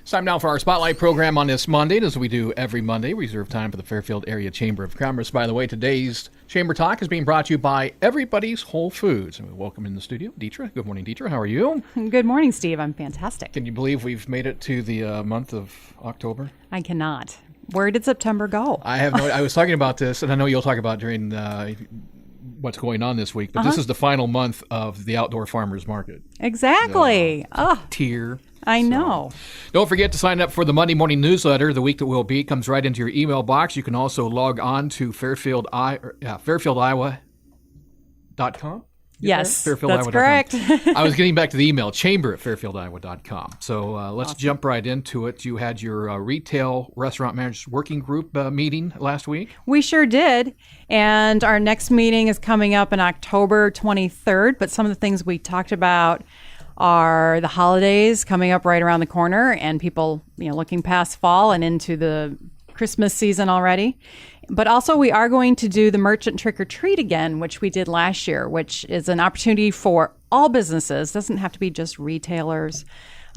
It's time now for our Spotlight program on this Monday. As we do every Monday, we reserve time for the Fairfield Area Chamber of Commerce. By the way, today's Chamber Talk is being brought to you by Everybody's Whole Foods. And we welcome in the studio Detra. Good morning, Detra. How are you? Good morning, Steve. I'm fantastic. Can you believe we've made it to the month of October? I cannot. Where did September go? I have no. I was talking about this, and I know you'll talk about during what's going on this week, but this is the final month of the Outdoor Farmers Market. Exactly. Tier. I know. Don't forget to sign up for the Monday morning newsletter. The week that will be comes right into your email box. You can also log on to fairfieldiowa.com. Yes, that's correct. I was getting back to the email, chamber@fairfieldiowa.com. So let's jump right into it. You had your retail restaurant managers working group meeting last week. We sure did. And our next meeting is coming up on October 23rd. But some of the things we talked about are the holidays coming up right around the corner and people, looking past fall and into the Christmas season already. But also we are going to do the merchant trick or treat again, which we did last year, which is an opportunity for all businesses, doesn't have to be just retailers,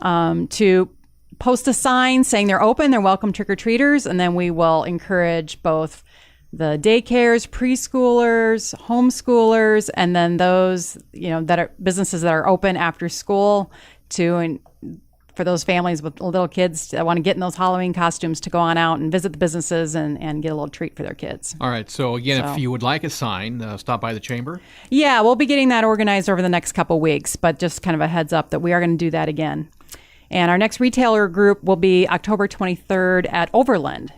to post a sign saying they're open, they're welcome trick or treaters, and then we will encourage both the daycares, preschoolers, homeschoolers, and then those, that are businesses that are open after school and for those families with little kids that want to get in those Halloween costumes to go on out and visit the businesses and get a little treat for their kids. All right. So again, if you would like a sign, stop by the chamber. Yeah, we'll be getting that organized over the next couple weeks, but just kind of a heads up that we are going to do that again. And our next retailer group will be October 23rd at Overland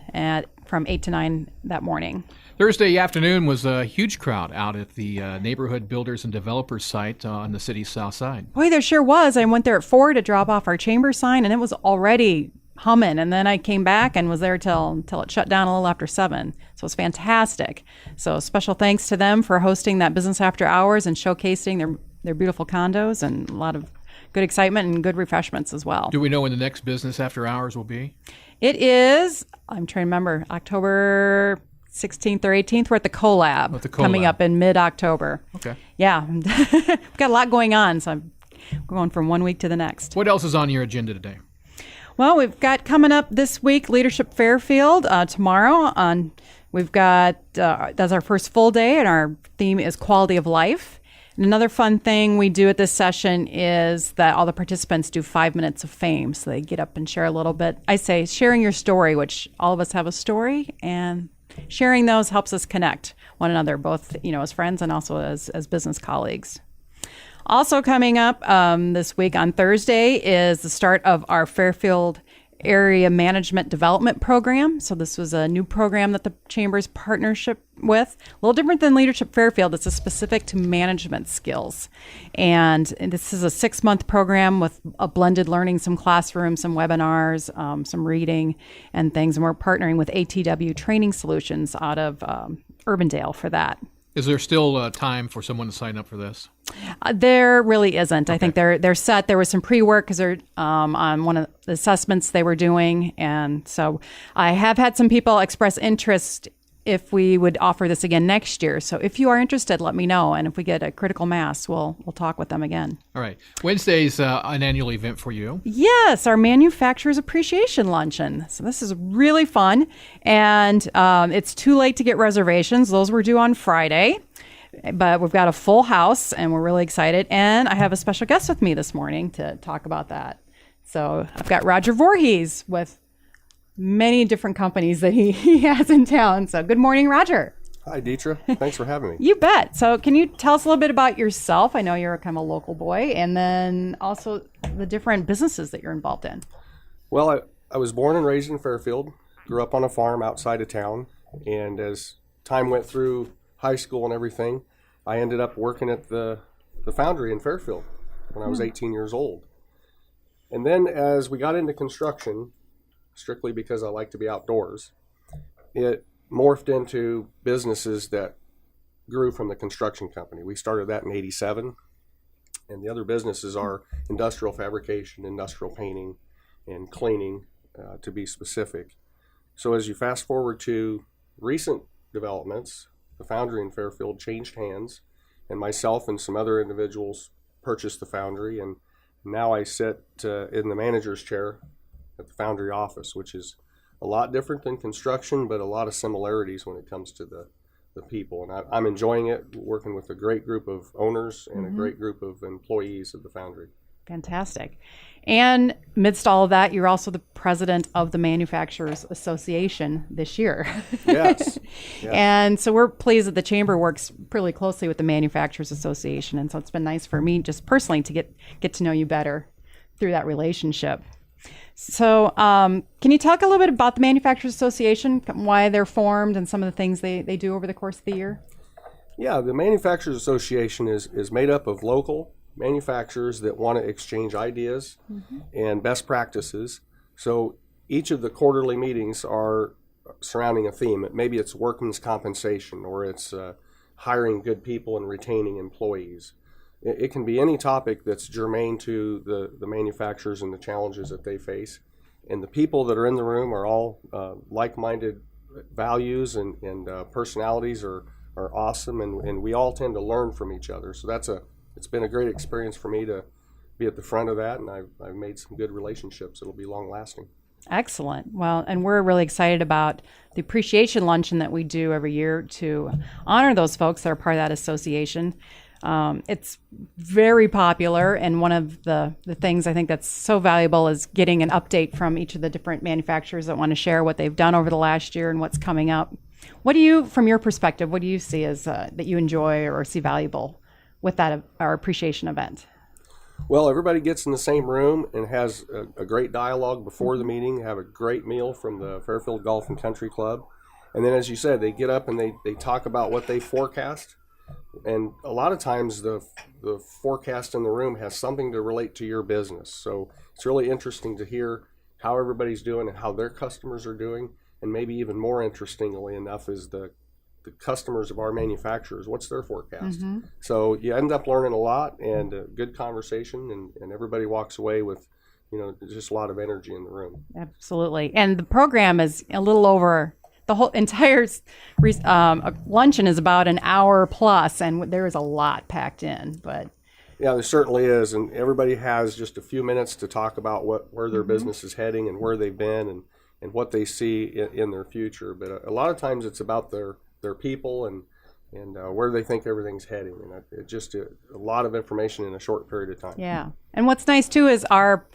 from 8 to 9 that morning. Thursday afternoon was a huge crowd out at the Neighborhood Builders and Developers site on the city's south side. Boy, there sure was. I went there at 4 to drop off our chamber sign, and it was already humming. And then I came back and was there till it shut down a little after 7. So it was fantastic. So special thanks to them for hosting that business after hours and showcasing their beautiful condos and a lot of good excitement and good refreshments as well. Do we know when the next business after hours will be? It is, I'm trying to remember, October 16th or 18th. We're at the Collab, coming up in mid-October. Okay. Yeah. We've got a lot going on, so I'm going from one week to the next. What else is on your agenda today? Well, we've got coming up this week Leadership Fairfield tomorrow. We've got, that's our first full day, and our theme is quality of life. And another fun thing we do at this session is that all the participants do 5 minutes of fame. So they get up and share a little bit. I say sharing your story, which all of us have a story, and sharing those helps us connect one another, both as friends and also as business colleagues. Also coming up this week on Thursday is the start of our Fairfield Area Management Development Program. So this was a new program that the Chamber's partnership with. A little different than Leadership Fairfield. It's specific to management skills. And this is a 6-month program with a blended learning, some classrooms, some webinars, some reading and things. And we're partnering with ATW Training Solutions out of Urbandale for that. Is there still time for someone to sign up for this? There really isn't. Okay. I think they're set. There was some pre-work because they're on one of the assessments they were doing. And so I have had some people express interest if we would offer this again next year. So if you are interested, let me know. And if we get a critical mass, we'll talk with them again. All right. Wednesday's an annual event for you. Yes, our Manufacturers Appreciation Luncheon. So this is really fun. And it's too late to get reservations. Those were due on Friday. But we've got a full house, and we're really excited. And I have a special guest with me this morning to talk about that. So I've got Roger Voorhees with many different companies that he has in town. So good morning, Roger. Hi, Detra. Thanks for having me. You bet. So can you tell us a little bit about yourself? I know you're a kind of a local boy, and then also the different businesses that you're involved in. Well, I was born and raised in Fairfield, grew up on a farm outside of town, and as time went through high school and everything, I ended up working at the foundry in Fairfield when I was 18 years old. And then as we got into construction, strictly because I like to be outdoors, it morphed into businesses that grew from the construction company. We started that in 87, and the other businesses are industrial fabrication, industrial painting, and cleaning, to be specific. So as you fast forward to recent developments, the foundry in Fairfield changed hands, and myself and some other individuals purchased the foundry, and now I sit in the manager's chair at the foundry office, which is a lot different than construction, but a lot of similarities when it comes to the people. And I'm enjoying it, working with a great group of owners and a great group of employees of the foundry. Fantastic. And amidst all of that, you're also the president of the Manufacturers Association this year. Yes. And so we're pleased that the Chamber works really closely with the Manufacturers Association. And so it's been nice for me just personally to get to know you better through that relationship. So can you talk a little bit about the Manufacturers Association, why they're formed, and some of the things they do over the course of the year? Yeah, the Manufacturers Association is made up of local manufacturers that want to exchange ideas and best practices. So each of the quarterly meetings are surrounding a theme. Maybe it's workman's compensation, or it's hiring good people and retaining employees. It can be any topic that's germane to the manufacturers and the challenges that they face. And the people that are in the room are all like-minded values and personalities are awesome, and we all tend to learn from each other. So it's been a great experience for me to be at the front of that, and I've made some good relationships that'll be long-lasting. Excellent. Well, and we're really excited about the appreciation luncheon that we do every year to honor those folks that are part of that association. It's very popular, and one of the things I think that's so valuable is getting an update from each of the different manufacturers that want to share what they've done over the last year and what's coming up. What do you, from your perspective, what do you see as that you enjoy or see valuable with that our appreciation event? Well, everybody gets in the same room and has a great dialogue before the meeting, have a great meal from the Fairfield Golf and Country Club, and then, as you said, they get up and they talk about what they forecast. And a lot of times the forecast in the room has something to relate to your business. So it's really interesting to hear how everybody's doing and how their customers are doing. And maybe even more interestingly enough is the customers of our manufacturers. What's their forecast? So you end up learning a lot and a good conversation, and everybody walks away with, just a lot of energy in the room. Absolutely. And the program is a little over. The whole entire luncheon is about an hour plus, and there is a lot packed in. But yeah, there certainly is, and everybody has just a few minutes to talk about where their business is heading and where they've been and what they see in their future. But a lot of times it's about their people and where they think everything's heading, and it's just a lot of information in a short period of time. Yeah, and what's nice too is our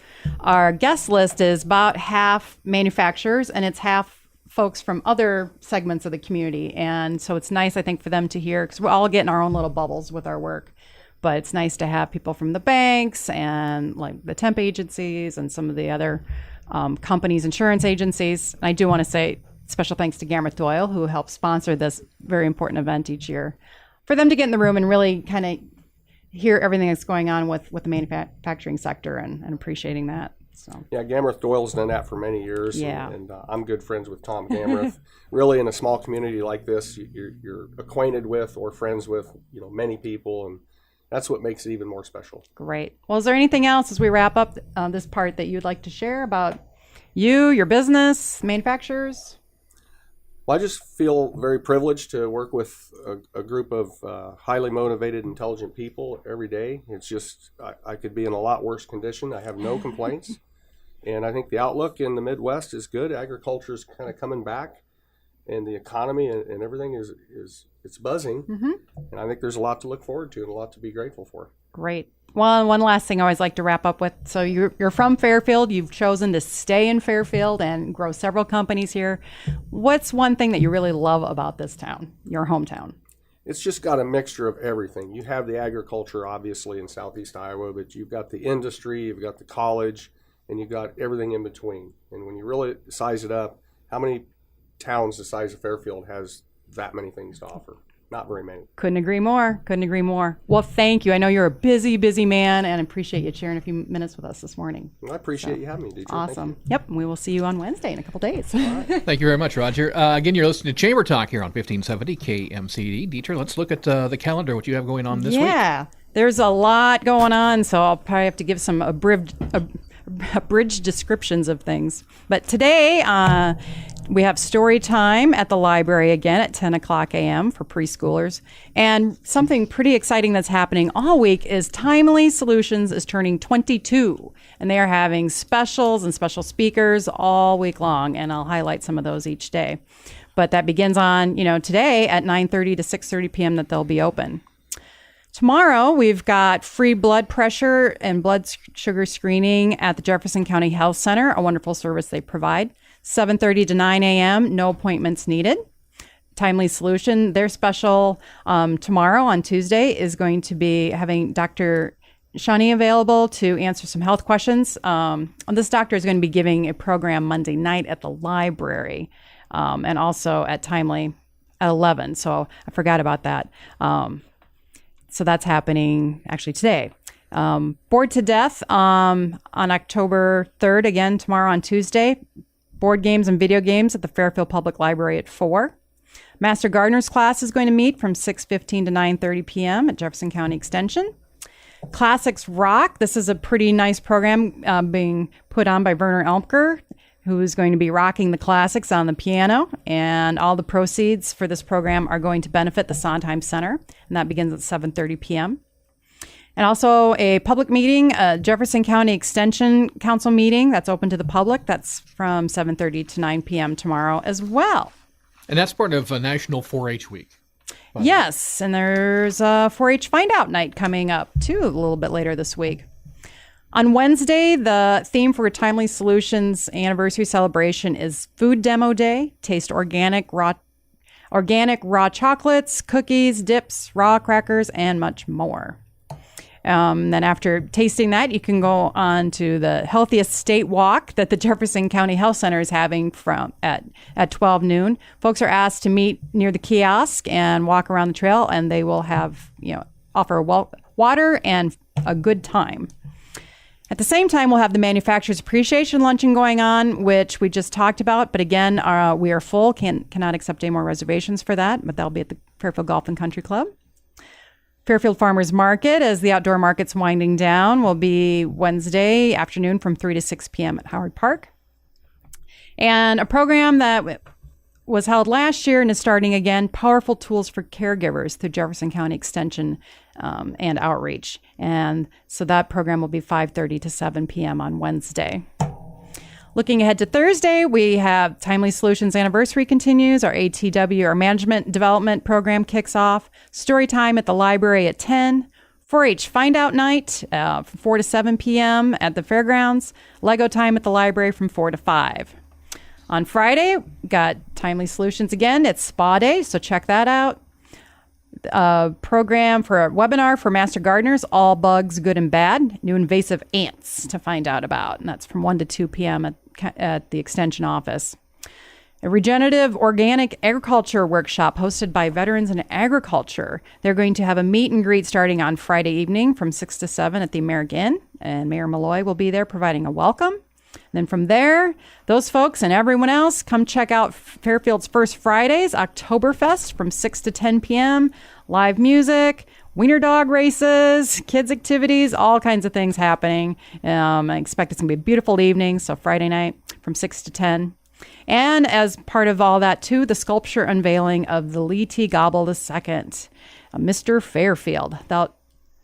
guest list is about half manufacturers, and it's half folks from other segments of the community. And so it's nice, I think, for them to hear, because we're all getting our own little bubbles with our work, but it's nice to have people from the banks and like the temp agencies and some of the other companies, insurance agencies. And I do want to say special thanks to Gamreth Doyle, who helps sponsor this very important event each year, for them to get in the room and really kind of hear everything that's going on with the manufacturing sector and appreciating that. So. Yeah, Gamreth Doyle's done that for many years, yeah. and I'm good friends with Tom Gamreth. Really, in a small community like this, you're acquainted with or friends with many people, and that's what makes it even more special. Great. Well, is there anything else as we wrap up this part that you'd like to share about you, your business, manufacturers? Well, I just feel very privileged to work with a group of highly motivated, intelligent people every day. It's just, I could be in a lot worse condition. I have no complaints. And I think the outlook in the Midwest is good. Agriculture is kind of coming back, and the economy and everything it's buzzing. And I think there's a lot to look forward to and a lot to be grateful for. Great. Well, one last thing I always like to wrap up with. So you're from Fairfield. You've chosen to stay in Fairfield and grow several companies here. What's one thing that you really love about this town, your hometown? It's just got a mixture of everything. You have the agriculture, obviously, in southeast Iowa, but you've got the industry, you've got the college, and you've got everything in between. And when you really size it up, how many towns the size of Fairfield has that many things to offer? Not very many. Couldn't agree more. Well, thank you. I know you're a busy man, and I appreciate you sharing a few minutes with us this morning. Well, I appreciate you having me, Detra. Awesome. Yep. And we will see you on Wednesday in a couple days. All right. Thank you very much, Roger. Again, you're listening to Chamber Talk here on 1570 KMCD. Detra, let's look at the calendar, what you have going on this week. Yeah. There's a lot going on, so I'll probably have to give some abridged descriptions of things. But today, We have story time at the library again at 10 o'clock a.m. for preschoolers. And something pretty exciting that's happening all week is Timely Solutions is turning 22. And they are having specials and special speakers all week long. And I'll highlight some of those each day. But that begins on, today at 9:30 to 6:30 p.m. that they'll be open. Tomorrow, we've got free blood pressure and blood sugar screening at the Jefferson County Health Center, a wonderful service they provide. 7:30 to 9 a.m., no appointments needed. Timely Solution, their special tomorrow on Tuesday is going to be having Dr. Shani available to answer some health questions. This doctor is going to be giving a program Monday night at the library and also at Timely at 11. So I forgot about that. So that's happening actually today. Bored to Death on October 3rd, again tomorrow on Tuesday. Board games and video games at the Fairfield Public Library at 4. Master Gardener's class is going to meet from 6:15 to 9:30 p.m. at Jefferson County Extension. Classics Rock. This is a pretty nice program being put on by Werner Elmker, who is going to be rocking the classics on the piano. And all the proceeds for this program are going to benefit the Sondheim Center. And that begins at 7:30 p.m. And also a public meeting, a Jefferson County Extension Council meeting that's open to the public. That's from 7:30 to 9 p.m. tomorrow as well. And that's part of National 4-H Week. Yes, and there's a 4-H Find Out Night coming up, too, a little bit later this week. On Wednesday, the theme for Timely Solutions anniversary celebration is Food Demo Day. Taste organic raw chocolates, cookies, dips, raw crackers, and much more. Then after tasting that, you can go on to the Healthiest State Walk that the Jefferson County Health Center is having at 12 noon. Folks are asked to meet near the kiosk and walk around the trail, and they will have, offer water and a good time. At the same time, we'll have the Manufacturers Appreciation Luncheon going on, which we just talked about. But again, we are full, cannot accept any more reservations for that, but that'll be at the Fairfield Golf and Country Club. Fairfield Farmers Market, as the outdoor market's winding down, will be Wednesday afternoon from 3 to 6 p.m. at Howard Park. And a program that was held last year and is starting again, Powerful Tools for Caregivers through Jefferson County Extension and Outreach. And so that program will be 5:30 to 7 p.m. on Wednesday. Looking ahead to Thursday, we have Timely Solutions Anniversary continues. Our ATW, our Management Development Program, kicks off. Story time at the library at 10. 4-H Find Out Night from 4 to 7 p.m. at the fairgrounds. Lego time at the library from 4 to 5. On Friday, got Timely Solutions again. It's Spa Day, so check that out. Program for a webinar for Master Gardeners, All Bugs, Good and Bad, New Invasive Ants to find out about. And that's from 1 to 2 p.m. at the Extension office. A regenerative organic agriculture workshop hosted by Veterans in Agriculture. They're going to have a meet and greet starting on Friday evening from 6 to 7 at the American Inn, and Mayor Malloy will be there providing a welcome. And then from there, those folks and everyone else, come check out Fairfield's First Fridays, Oktoberfest from 6 to 10 p.m. Live music, wiener dog races, kids activities, all kinds of things happening. I expect it's going to be a beautiful evening, so Friday night from 6 to 10. And as part of all that, too, the sculpture unveiling of the Lee T. Gobble II, Mr. Fairfield. That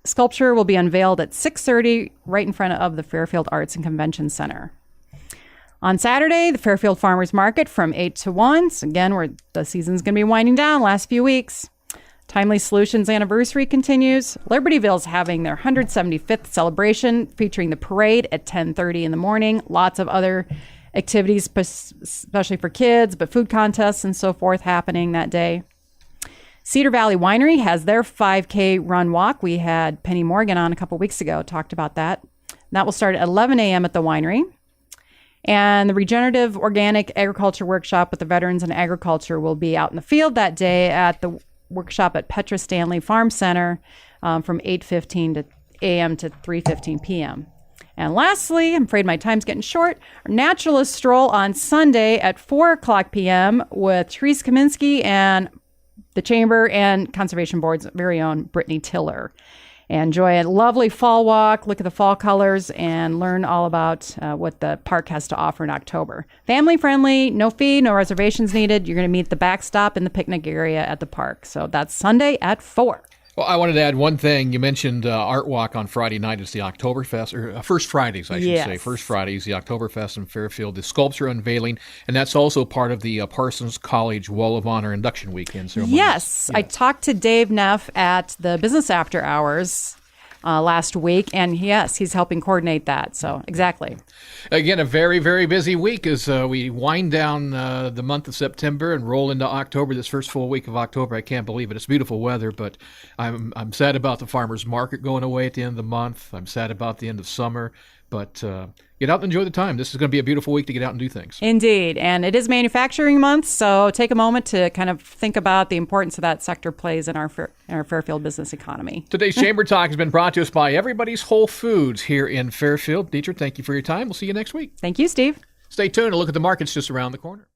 sculpture will be unveiled at 6:30 right in front of the Fairfield Arts and Convention Center. On Saturday, the Fairfield Farmers Market from 8 to 1. So again, the season's going to be winding down last few weeks. Timely Solutions Anniversary continues. Libertyville's having their 175th celebration featuring the parade at 10:30 in the morning. Lots of other activities, especially for kids, but food contests and so forth happening that day. Cedar Valley Winery has their 5K run walk. We had Penny Morgan on a couple weeks ago, talked about that. That will start at 11 a.m. at the winery. And the Regenerative Organic Agriculture Workshop with the Veterans in Agriculture will be out in the field that day at the workshop at Petra Stanley Farm Center from 8:15 a.m. to 3:15 p.m. And lastly, I'm afraid my time's getting short, our Naturalist Stroll on Sunday at 4 o'clock p.m. with Therese Kaminsky and the Chamber and Conservation Board's very own Brittany Tiller. enjoy a lovely fall walk, look at the fall colors, and learn all about what the park has to offer in October. Family friendly, no fee, no reservations needed. You're going to meet the backstop in the picnic area at the park. So that's Sunday at 4. Well, I wanted to add one thing. You mentioned Art Walk on Friday night. It's the Oktoberfest, or First Fridays, I should say. First Fridays, the Oktoberfest in Fairfield, the sculpture unveiling, and that's also part of the Parsons College Wall of Honor induction weekend ceremony. Yes. I talked to Dave Neff at the Business After Hours last week, and yes, he's helping coordinate that. So, exactly. Again, a very, very busy week as we wind down the month of September and roll into October, this first full week of October. I can't believe it. It's beautiful weather, but I'm sad about the farmers market going away at the end of the month. I'm sad about the end of summer, but get out and enjoy the time. This is going to be a beautiful week to get out and do things. Indeed. And it is manufacturing month, so take a moment to kind of think about the importance of that sector plays in our Fairfield business economy. Today's Chamber Talk has been brought to us by Everybody's Whole Foods here in Fairfield. Detra, thank you for your time. We'll see you next week. Thank you, Steve. Stay tuned and look at the markets just around the corner.